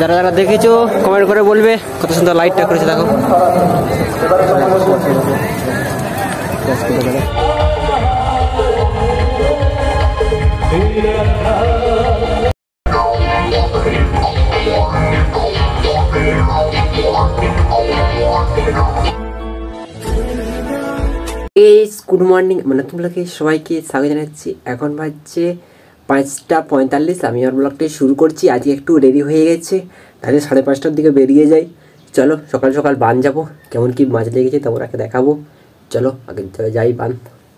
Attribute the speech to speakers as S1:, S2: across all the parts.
S1: যারা যারা দেখেছো কমেন্ট করে বলবে কত সুন্দর লাইটটা করেছে দেখো। গুড মর্নিং, মানে তোমাকে সবাইকে স্বাগত জানাচ্ছি। এখন বাজছে 5টা 45। আমি আমার ব্লগটি শুরু করছি। আজকে একটু দেরি হয়ে গেছে, তাহলে 5:30টার দিকে বেরিয়ে যাই। চলো সকাল সকাল বান যাবো, কেমন কি মাছ লেগেছে তোমাকে দেখাবো। চলো আগে যাই বান।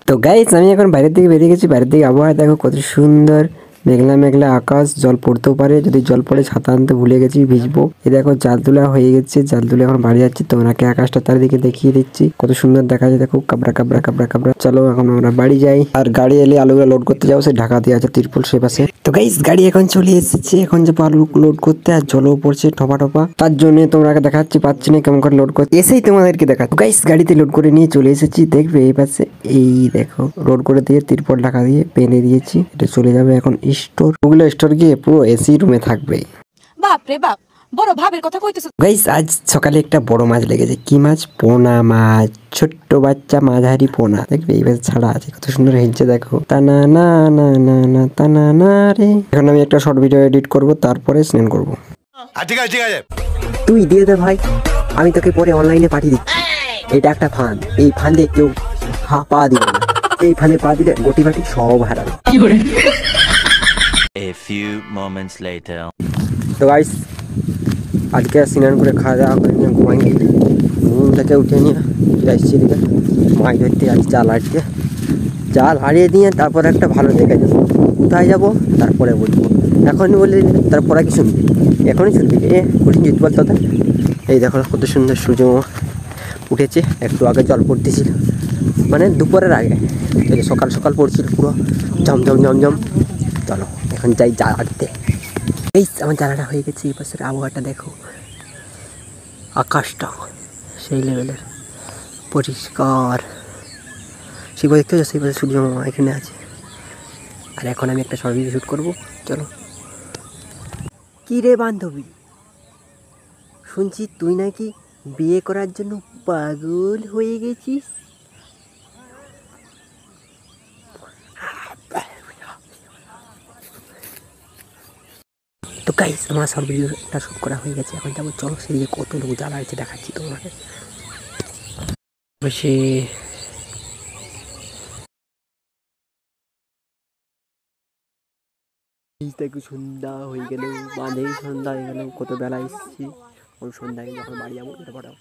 S1: তো গাইস আমি এখন বাইরের দিকে বেরিয়ে গেছি। বাইরের দিকে আবহাওয়া দেখো কত সুন্দর, মেঘলা মেঘলা আকাশ। জল পড়তেও পারে, যদি জল পড়ে ছাতা আনতে ভুলে গেছি, ভিজবো। এই দেখো জাল তোলা হয়ে গেছে, জাল তুলে এখন বাড়ি যাচ্ছি। তোমাকে আকাশটা চারিদিকে দেখিয়ে দিচ্ছি, কত সুন্দর দেখা যায় দেখো, কাবরা কাবরা কাবরা কাবরা। চলো এখন আমরা বাড়ি যাই। আর গাড়ি এলে আলুগুলো লোড করতে যাবো, সেই ঢাকা দিয়ে আছে তিরপল সে পাশে। তো গাইস গাড়ি এখন চলে এসেছে, এখন যাবো আলু লোড করতে। আর জলও পড়ছে ঠপা ঠপা, তার জন্য তোমাকে দেখাচ্ছি পাচ্ছি না কেমন করে লোড করতে। এসেই তোমাদেরকে দেখা। গাইস গাড়িতে লোড করে নিয়ে চলে এসেছি, দেখবে এই পাশে। এই দেখো লোড করে দিয়ে তিরপল ঢাকা দিয়ে পেনে দিয়েছি। এটা চলে যাবে এখন স্টোর। ওগুলো স্টোর গিয়ে পুরো এসি রুমে থাকবে।
S2: বাপ রে বাপ, বড় ভাবের কথা কইতেছ।
S1: গাইস আজ সকালে একটা বড় মাছ লেগেছে। কি মাছ? পোনা মাছ, ছোট্ট বাচ্চা মাঝারি পোনা। দেখবে এইবার ছাড়া আছে, কত সুন্দর হেলছে দেখো। টানা না না না না টানা না রে। এখন আমি একটা শর্ট ভিডিও এডিট করব, তারপরে স্নান করব।
S3: ঠিক আছে ঠিক আছে,
S1: তুই দিয়ে দে ভাই, আমি তোকে পরে অনলাইনে পাঠিয়ে দিচ্ছি। এটা একটা ফান, এই ফান্দে কেউ পা দিবে না। এই ফানে পা দিলে গোটি বাটি সব হারাবে।
S4: A few moments later.
S1: তো গাইস আজকে স্নান করে খাওয়া দাওয়া করে নিয়ে ঘুমাই গিয়ে ঘুম থেকে উঠে নিয়ে যাচ্ছি দিকে মাছ ধরতে যাচ্ছি। জাল হারিয়ে জাল হারিয়ে দিয়ে তারপর একটা ভালো জায়গায় যাবো। কোথায় যাবো তারপরে বলবো, এখনই বলে তারপরে কি শুনবি, এখনই শুনবি। কঠিন জিত বলতে হতো। এই দেখো কত সুন্দর সূর্য উঠেছে। একটু আগে জল পড়তেছিল, মানে দুপুরের আগে। সকাল সকাল পড়ছিল পুরো ঝমঝম ঝমঝম। চলো এখন যাই জাল হাঁটতে। এই আমার জ্বালাটা হয়ে গেছে। এই পাশের আবহাওয়াটা দেখো, আকাশটা সেই লেভেলের পরিষ্কার। সেই পাশে দেখতে হচ্ছে, সেই পাশে সূর্য মামা এখানে আছে। আর এখন আমি একটা শর্ট ভিডিও শ্যুট করবো। চলো। কী রে বান্ধবী, শুনছি তুই নাকি বিয়ে করার জন্য পাগল হয়ে গেছিস। তো গাইস আমার শর্ট ভিডিওটা শুট করা হয়ে গেছে, এখন যাবো। চলো সেদিকে কত লোক জ্বালা আছে দেখাচ্ছি তোমাকে। বসে দেখো সন্ধ্যা হয়ে গেল, বাঁধেই সন্ধ্যা হয়ে গেল। কত বেলা এসেছি, ওই সন্ধ্যায় যখন বাড়ি যাবো এটা পড়াও।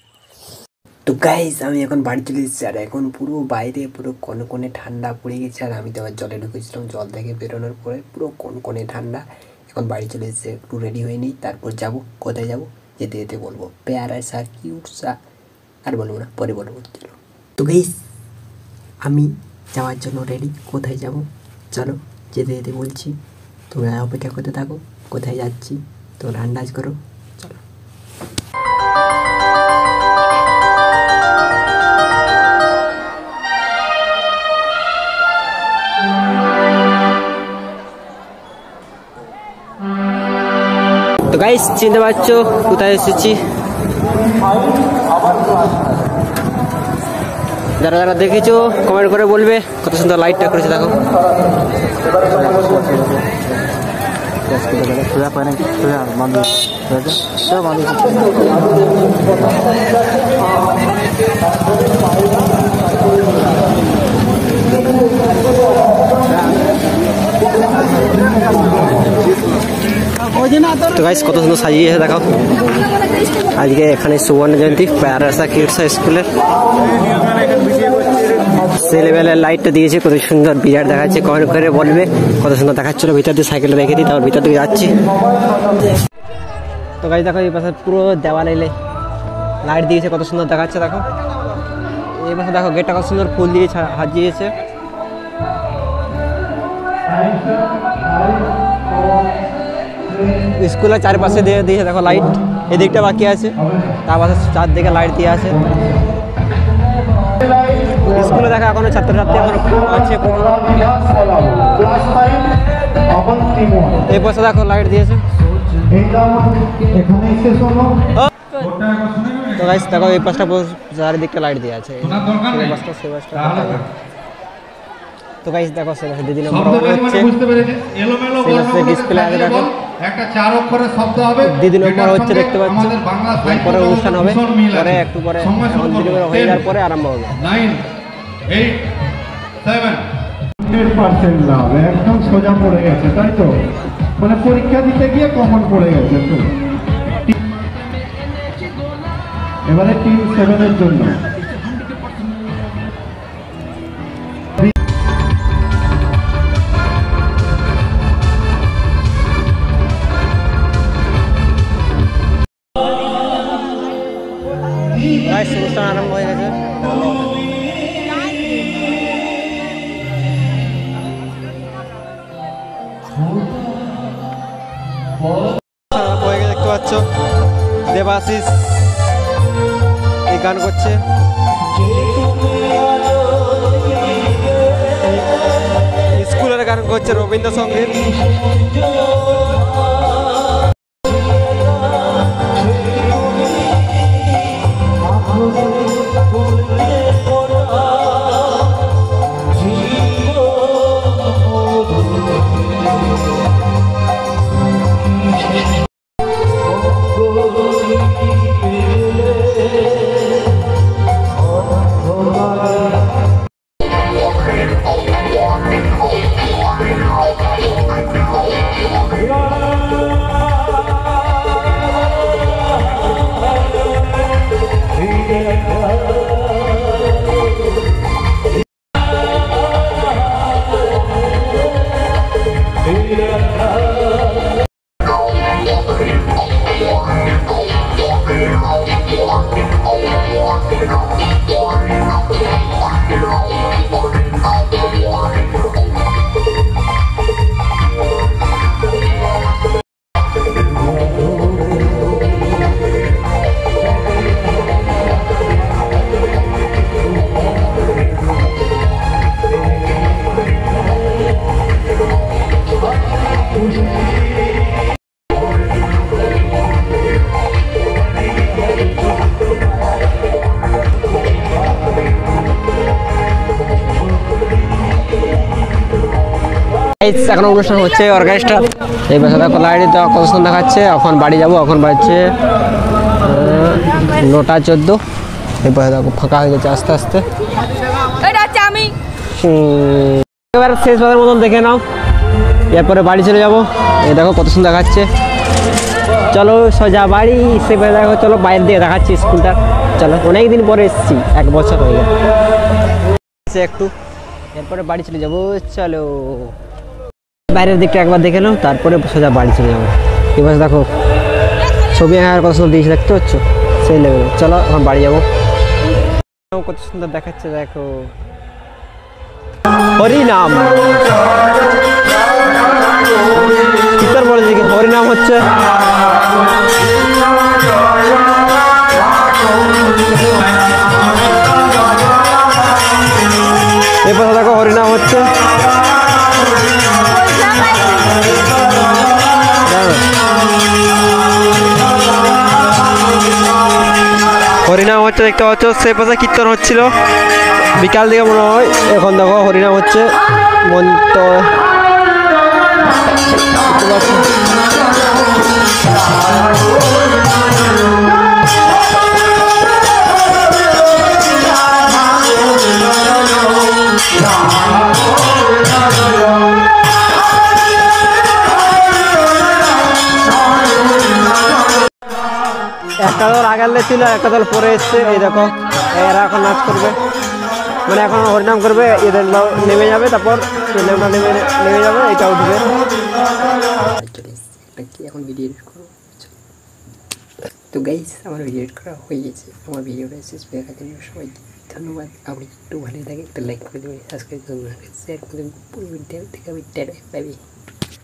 S1: তো গাইস আমি এখন বাড়ি চলে এসেছি। আর এখন পুরো বাইরে পুরো কনকনে ঠান্ডা পড়ে গেছে। আর আমি তো আবার জলে ঢুকেছিলাম, জল থেকে বেরোনোর পরে পুরো কনকনে ঠান্ডা। এখন বাড়ি চলে এসেছে, একটু রেডি হয়ে নিই, তারপর যাব। কোথায় যাব যেতে যেতে বলবো। পেয়ারা সা কিউট সা, আর বলবো না, পরে বলবো। চলো তো গাইস আমি যাওয়ার জন্য রেডি। কোথায় যাব চলো যেতে যেতে বলছি, তোমরা অপেক্ষা করতে থাকো। কোথায় যাচ্ছি তোমরা আন্দাজ করো। চলো। তো গাইস চিনতে পারছো কোথায় এসেছি? যারা যারা দেখেছো কমেন্ট করে বলবে কত সুন্দর লাইটটা করেছে দেখো। তো গাইস কত সুন্দর সাজিয়েছে দেখো। আজকে এখানে সুবর্ণ জয়ন্তী প্যারাসা কিডস স্কুলের। সেই লেভেলের লাইটটা দিয়েছে, কত সুন্দর বিরাট দেখাচ্ছে। কমেন্ট করে বলবে কত সুন্দর দেখাচ্ছিল। ভিতর দিয়ে সাইকেলটা রেখে দিই, তারপর ভিতর দিকে যাচ্ছি। তো গাইস দেখো এই পাশে পুরো দেওয়ালে লাইট দিয়েছে, কত সুন্দর দেখাচ্ছে দেখো। এই পাশে দেখো গেটটা কত সুন্দর ফুল দিয়ে সাজিয়েছে। স্কুলের চারপাশে দিয়ে দিয়েছে দেখো লাইট। এদিকটা বাকি আছে, তার পাশে চারদিকে লাইট দিয়ে আছে। স্কুলে দেখা এখনো ছাত্রছাত্রী এখন আছে। এই পাশে দেখো লাইট দিয়েছে। তো গাইস দেখো এই পাশটা চারিদিকটা লাইট দেওয়া আছে। এই পাশটা সেই পাশটা। তো গাইস দেখো সে দিদি নম্বর হচ্ছে ডিসপ্লে আছে দেখো
S3: একটা 4 অক্ষরের শব্দ হবে
S1: দিদি নম্বর হচ্ছে দেখতে পাচ্ছ। পরে অনুষ্ঠান হবে, পরে একটু পরে এখন দিদি নম্বর হয়ে যাওয়ার পরে আরম্ভ হবে।
S3: 9 8 7 100% লাভ একদম সোজা পড়ে গেছে তাই তো, মানে পরীক্ষা দিতে গিয়ে কমন পড়ে গেছে। তো এবারে টিম 7 এর জন্য
S1: অনুষ্ঠান আরম্ভ হয়ে গেছে। দেখতে পাচ্ছ দেবাশিস এই গান করছে। স্কুলের গান করছে রবীন্দ্রসঙ্গীত। এখন অনুষ্ঠান হচ্ছে অর্কেস্ট্রা। এই পাশে দেখো লাইট কত সুন্দর দেখাচ্ছে। এখন বাড়ি যাবো, এখন বাজছে 9:14। এই পাশে দেখো ফাঁকা হয়ে যাচ্ছে আস্তে আস্তে। এবার শেষ বারের মতন দেখে নাও, এরপরে বাড়ি চলে যাবো। এই দেখো কত সুন্দর দেখাচ্ছে। চলো সোজা বাড়ি। সেবার দেখো চলো বাইরে দিয়ে দেখাচ্ছি স্কুলটা। চলো অনেক দিন পরে এসেছি, 1 বছর হয়ে গেছে একটু। এরপরে বাড়ি চলে যাবো। চলো বাইরের দিকটা একবার দেখে নাও, তারপরে সোজা বাড়ি চলে যাবো। এবার দেখো ছবি আঁকার কত সুন্দর দিয়েছে, দেখতে পাচ্ছ সেই লেভেলে। চলো এখন বাড়ি যাবো। কত সুন্দর দেখাচ্ছে দেখো, হরিনাম কীর্তন বলেছে কি হরিনাম হচ্ছে। এরপর দেখো হরিনাম হচ্ছে। হরিনাম হচ্ছে দেখতে পাচ্ছ। সে পাশে কীর্তন হচ্ছিল বিকাল দিকে মনে হয়। এখন দেখো হরিনাম হচ্ছে। মন তো একটা দল আগের ছিল, একটা দল পরে এসছে। এই দেখো এরা এখন নাচ করবে, মানে এখন হরিনাম করবে। এদের নেমে যাবে, তারপর নেমে যাবে, এটা উঠবে। এখন ভিডিও এডিট করবো। তো গাইস আমার ভিডিও এডিট করা হয়ে গেছে। আমার ভিডিওটা শেষ দেখার জন্য সবাইকে ধন্যবাদ। আপনি একটু ভালো থাকে একটা লাইক করে দেবেন, সাবস্ক্রাইব করবেন, শেয়ার করে দেবেন। পুরো ভিডিও থেকে আমি বাই বাই।